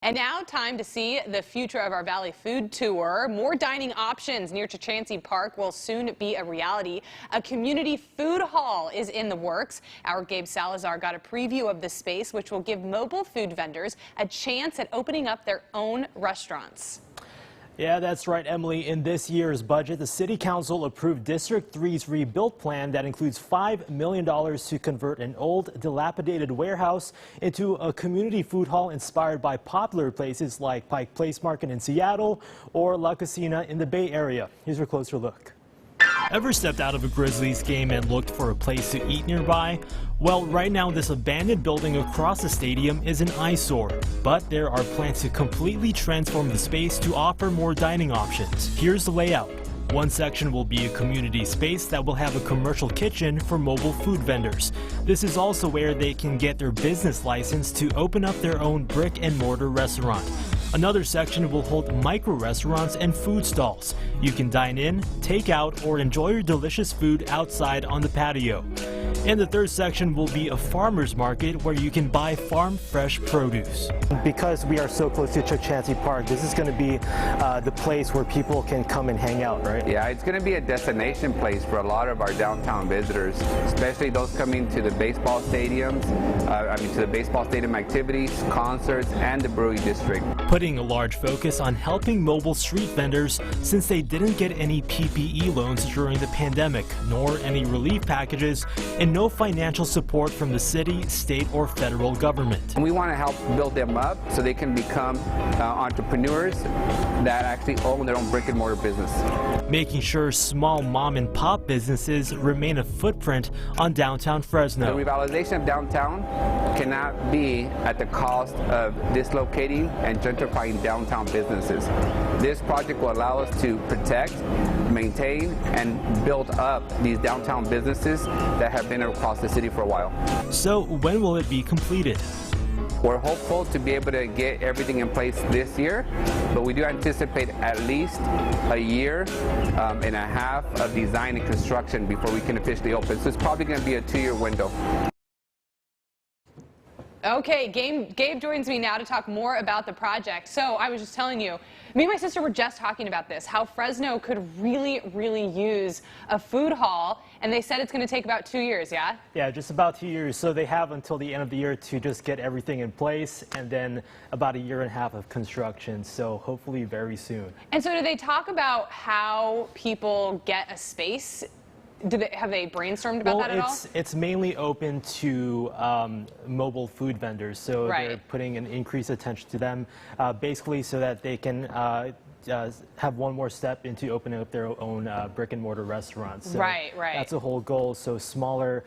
And now time to see the future of our Valley food tour. More dining options near Chukchansi Park will soon be a reality. A community food hall is in the works. Our Gabe Salazar got a preview of the space, which will give mobile food vendors a chance at opening up their own restaurants. Yeah, that's right, Emily. In this year's budget, the City Council approved District 3's rebuild plan that includes $5 million to convert an old, dilapidated warehouse into a community food hall inspired by popular places like Pike Place Market in Seattle or La Cocina in the Bay Area. Here's a closer look. Ever stepped out of a Grizzlies game and looked for a place to eat nearby? Well, right now this abandoned building across the stadium is an eyesore, but there are plans to completely transform the space to offer more dining options. Here's the layout. One section will be a community space that will have a commercial kitchen for mobile food vendors. This is also where they can get their business license to open up their own brick-and-mortar restaurant. Another section will hold micro restaurants and food stalls. You can dine in, take out, or enjoy your delicious food outside on the patio. And the third section will be a farmer's market where you can buy farm fresh produce. Because we are so close to Chukchansi Park, this is going to be the place where people can come and hang out, right? Yeah, it's going to be a destination place for a lot of our downtown visitors, especially those coming to the baseball stadiums, to the baseball stadium activities, concerts, and the brewery district. Putting a large focus on helping mobile street vendors since they didn't get any PPE loans during the pandemic, nor any relief packages, and no financial support from the city, state, or federal government. And we want to help build them up so they can become entrepreneurs that actually own their own brick and mortar business. Making sure small mom and pop businesses remain a footprint on downtown Fresno. The revitalization of downtown cannot be at the cost of dislocating and gentrifying downtown businesses. This project will allow us to protect, maintain, and build up these downtown businesses that have been across the city for a while. So when will it be completed? We're hopeful to be able to get everything in place this year, but we do anticipate at least a year and a half of design and construction before we can officially open. So it's probably going to be a 2-year window. Okay, Gabe joins me now to talk more about the project. So I was just telling you, me and my sister were just talking about this, how Fresno could really use a food hall, and they said it's going to take about 2 years, yeah? Yeah, just about 2 years. So they have until the end of the year to just get everything in place, and then about 1.5 years of construction. So hopefully very soon. And so do they talk about how people get a space? Have they brainstormed about that at all? It's mainly open to mobile food vendors, so they're putting an increased attention to them, basically so that they can have one more step into opening up their own brick and mortar restaurants. So that's the whole goal. So smaller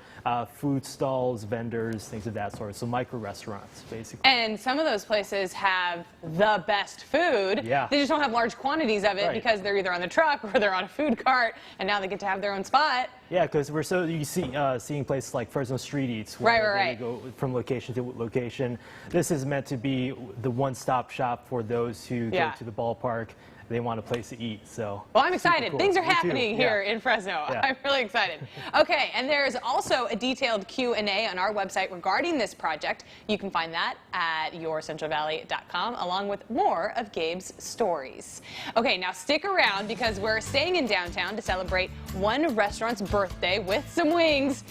food stalls, vendors, things of that sort. So micro restaurants, basically. And some of those places have the best food. Yeah. They just don't have large quantities of it because they're either on the truck or they're on a food cart, and now they get to have their own spot. Yeah, because we're so used to seeing places like Fresno Street Eats, where they go from location to location. This is meant to be the one-stop shop for those who go to the ballpark. They want a place to eat. So well, I'm excited. Cool. Things are happening here in Fresno. I'm really excited. Okay, and there's also a detailed Q&A on our website regarding this project. You can find that at yourcentralvalley.com, along with more of Gabe's stories. Okay, now stick around because we're staying in downtown to celebrate one restaurant's birthday with some wings.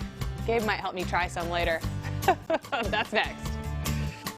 Gabe might help me try some later. That's next.